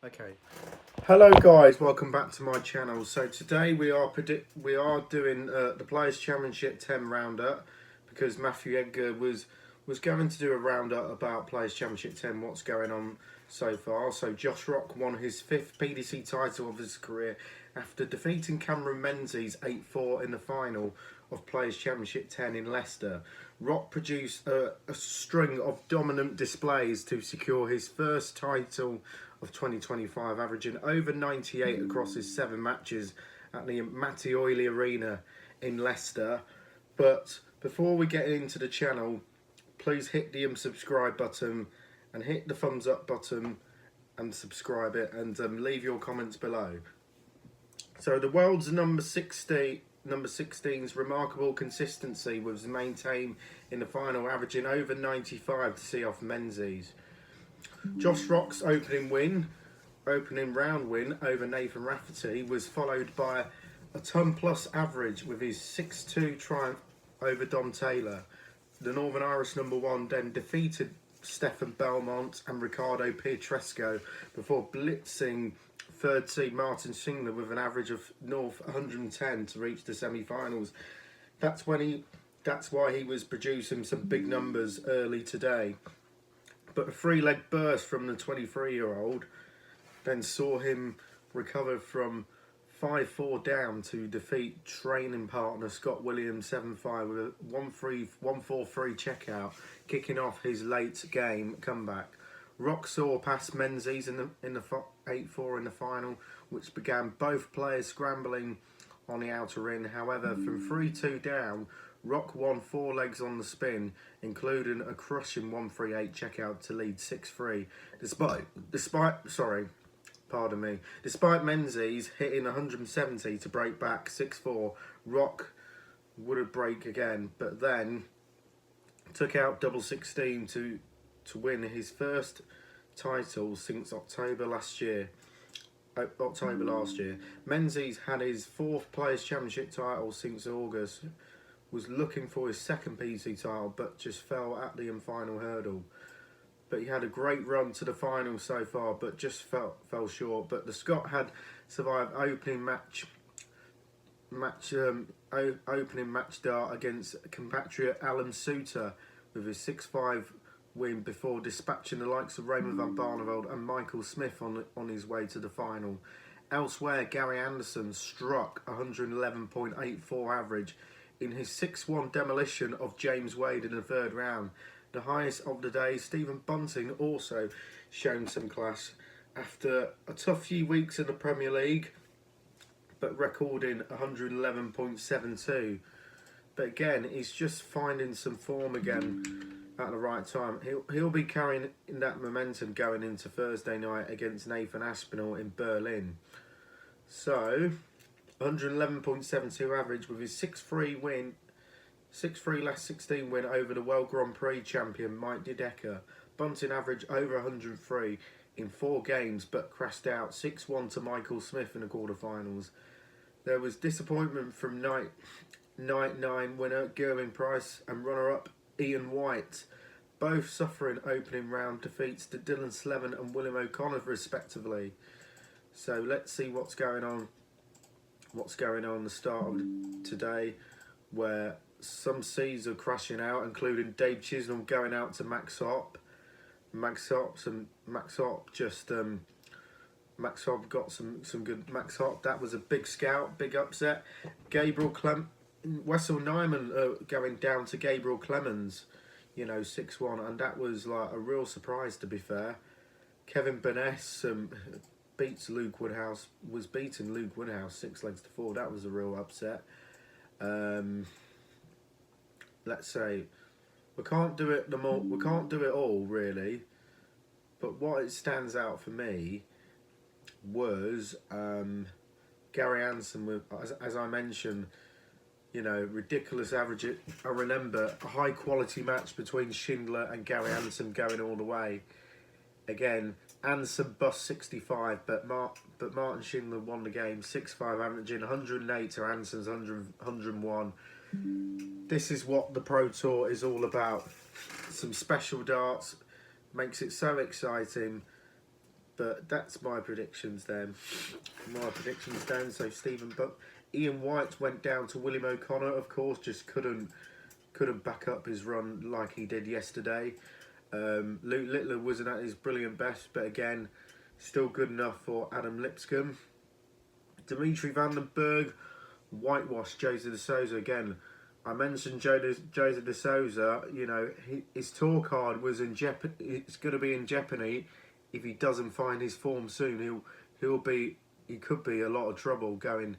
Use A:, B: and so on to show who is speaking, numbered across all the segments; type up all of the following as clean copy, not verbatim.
A: Okay. Hello guys, welcome back to my channel. So today we are doing the Players Championship 10 roundup because Matthew Edgar was going to do a roundup about Players Championship 10, what's going on so far. So Josh Rock won his 5th PDC title of his career after defeating Cameron Menzies 8-4 in the final of Players Championship 10 in Leicester. Rock produced a string of dominant displays to secure his first title of 2025, averaging over 98 across his 7 matches at the Matty Oily Arena in Leicester. But before we get into the channel, please hit the subscribe button and hit the thumbs up button and subscribe it, and leave your comments below. So the world's number 16's remarkable consistency was maintained in the final, averaging over 95 to see off Menzies. Josh Rock's opening round win over Nathan Rafferty was followed by a ton plus average with his 6-2 triumph over Dom Taylor. The Northern Irish number 1 then defeated Stefan Belmont and Ricardo Pietrasco before blitzing third seed Martin Schindler with an average of north 110 to reach the semi-finals. That's why he was producing some big numbers early today. But a 3-leg burst from the 23-year-old then saw him recover from 5-4 down to defeat training partner Scott Williams 7-5 with a 1-4-3 checkout, kicking off his late game comeback. Rock saw past Menzies in the 8-4 in the final, which began both players scrambling on the outer ring. However, from 3-2 down, Rock won 4 legs on the spin, including a crushing 1-3-8 checkout to lead 6-3. Despite Menzies hitting 170 to break back 6-4, Rock would break again, but then took out double 16 to win his first title since October last year. Menzies had his 4th Players Championship title since August, was looking for his 2nd PC title but just fell at the final hurdle. But he had a great run to the final so far, but just fell short. But the Scot had survived opening match dart against compatriot Alan Suter with his 6-5 win before dispatching the likes of Raymond van Barneveld and Michael Smith on his way to the final. Elsewhere, Gary Anderson struck 111.84 average in his 6-1 demolition of James Wade in the 3rd round. The highest of the day, Stephen Bunting also shown some class after a tough few weeks in the Premier League, but recording 111.72. But again, he's just finding some form again at the right time. He'll be carrying that momentum going into Thursday night against Nathan Aspinall in Berlin. So 111.72 average with his 6-3 win, 6-3 last 16 win over the World Grand Prix champion Mike De Decker. Bunting averaged over 103 in 4 games but crashed out 6-1 to Michael Smith in the quarterfinals. There was disappointment from night 9 winner Gerwyn Price and runner-up Ian White, both suffering opening round defeats to Dylan Slevin and William O'Connor respectively. So let's see what's going on the start of today, where some seeds are crashing out, including Dave Chisholm going out to Max Hopp. Max Hopp got some good Max Hopp. That was a big scout, big upset. Wessel Nyman going down to Gabriel Clemens, 6-1, and that was like a real surprise, to be fair. Kevin Burness beating Luke Woodhouse 6 legs to 4. That was a real upset. Let's say we can't do it all really, but what it stands out for me was Gary Anderson with, as I mentioned, ridiculous average. I remember a high quality match between Schindler and Gary Anderson going all the way. Again, Anderson bust 65, but Martin Schindler won the game 6-5, averaging 108 to Anderson's 101. This is what the Pro Tour is all about. Some special darts, makes it so exciting. But that's my predictions then. So Stephen Ian White went down to William O'Connor, of course, just couldn't back up his run like he did yesterday. Luke Littler wasn't at his brilliant best, but again, still good enough for Adam Lipscomb. Dimitri Van den Berg whitewashed Jose de Souza again. I mentioned Jose de Souza. You know, his tour card was in jeopardy. It's going to be in jeopardy if he doesn't find his form soon. He could be a lot of trouble going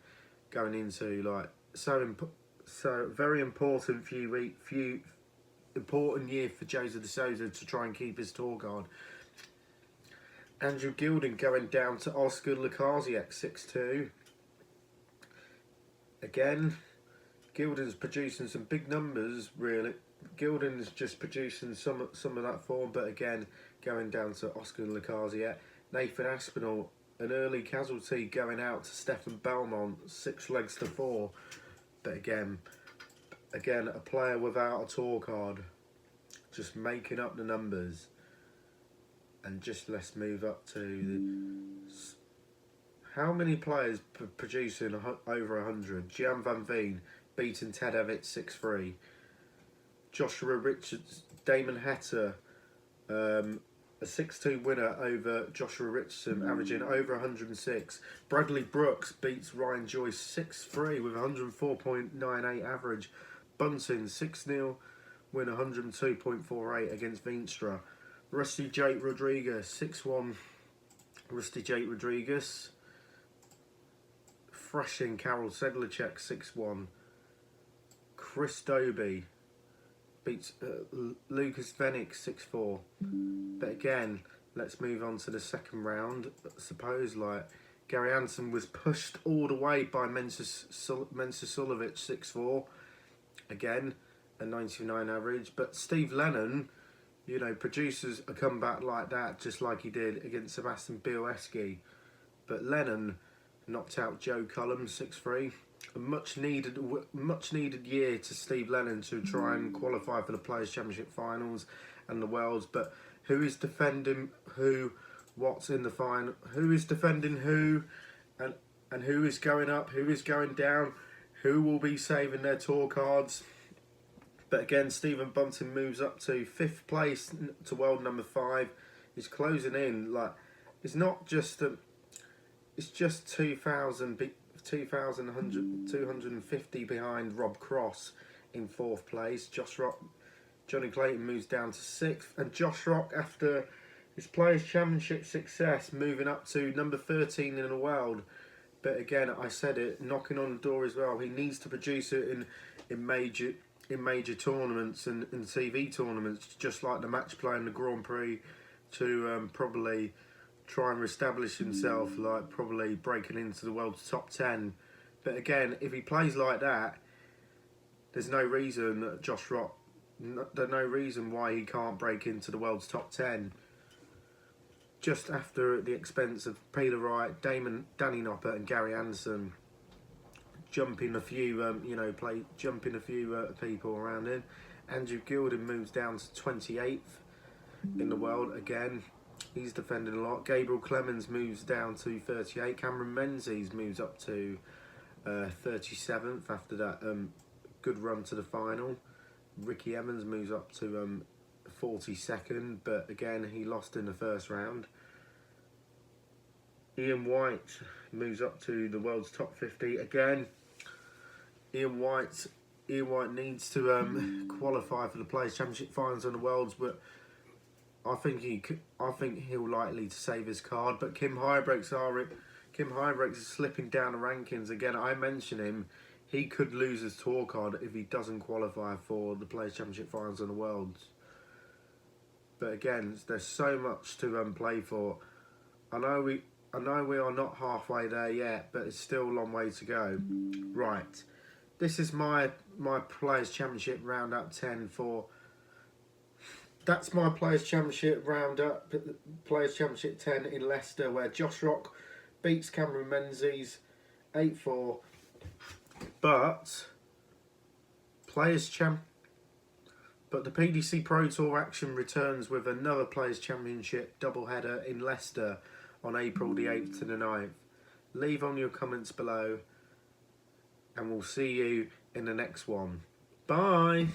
A: into like so very important few important year for Jose de Souza to try and keep his tour card. Andrew Gilding going down to Oscar Lukasiak 6-2. Again, Gilding's producing some big numbers, really. Gilding's just producing some of that form, but again, going down to Oscar Lukasiak. Nathan Aspinall, an early casualty going out to Stefan Belmont, 6 legs to 4. But again, a player without a tour card, just making up the numbers. And just let's move up to how many players producing over 100? Jan van Veen beating Ted Evett 6-3. Joshua Richards, Damon Heta, a 6-2 winner over Joshua Richardson, averaging over 106. Bradley Brooks beats Ryan Joyce 6-3 with 104.98 average. Bunting 6-0 win 102.48 against Veenstra. Rusty Jake Rodriguez 6-1. Rusty Jake Rodriguez. Thrashing Karol Sedlacek 6-1. Chris Dobie beats Lucas Vennick 6-4. But again, let's move on to the second round. I suppose like Gary Hansen was pushed all the way by Mensah Suljovic 6-4. Again, a 99 average. But Steve Lennon, you know, produces a comeback like that, just like he did against Sebastian Bielski. But Lennon knocked out Joe Cullum 6-3. A much needed year to Steve Lennon to try and qualify for the Players' Championship finals and the Worlds. But who is defending who? What's in the final? Who is defending who? And who is going up? Who is going down? Who will be saving their tour cards? But again, Stephen Bunting moves up to 5th place to world number 5. He's closing in. Like, it's not just it's just 250 behind Rob Cross in 4th place. Johnny Clayton moves down to 6th, and Josh Rock, after his Players' Championship success, moving up to number 13 in the world. But again, I said it, knocking on the door as well. He needs to produce it in major tournaments and TV tournaments, just like the match play in the Grand Prix, to probably try and establish himself, like probably breaking into the world's top 10. But again, if he plays like that, there's no reason that Josh Rock, there's no reason why he can't break into the world's top 10. Just after the expense of Peter Wright, Danny Noppert and Gary Anderson, jumping a few people around him. Andrew Gilding moves down to 28th in the world again. He's defending a lot. Gabriel Clemens moves down to 38. Cameron Menzies moves up to 37th after that good run to the final. Ricky Evans moves up to 42nd, but again he lost in the first round. Ian White moves up to the world's top 50 again. Ian White needs to qualify for the Players' Championship finals and the Worlds, but I think he'll likely to save his card. But Kim Huybrechts is slipping down the rankings again. I mentioned him. He could lose his tour card if he doesn't qualify for the Players' Championship finals and the Worlds. But again, there's so much to play for. I know we are not halfway there yet, but it's still a long way to go. Right. This is my Players' Championship roundup 10 for. That's my Players' Championship roundup, Players' Championship 10 in Leicester, where Josh Rock beats Cameron Menzies 8-4. But the PDC Pro Tour action returns with another Players' Championship doubleheader in Leicester on April the 8th to the 9th. Leave on your comments below, and we'll see you in the next one. Bye.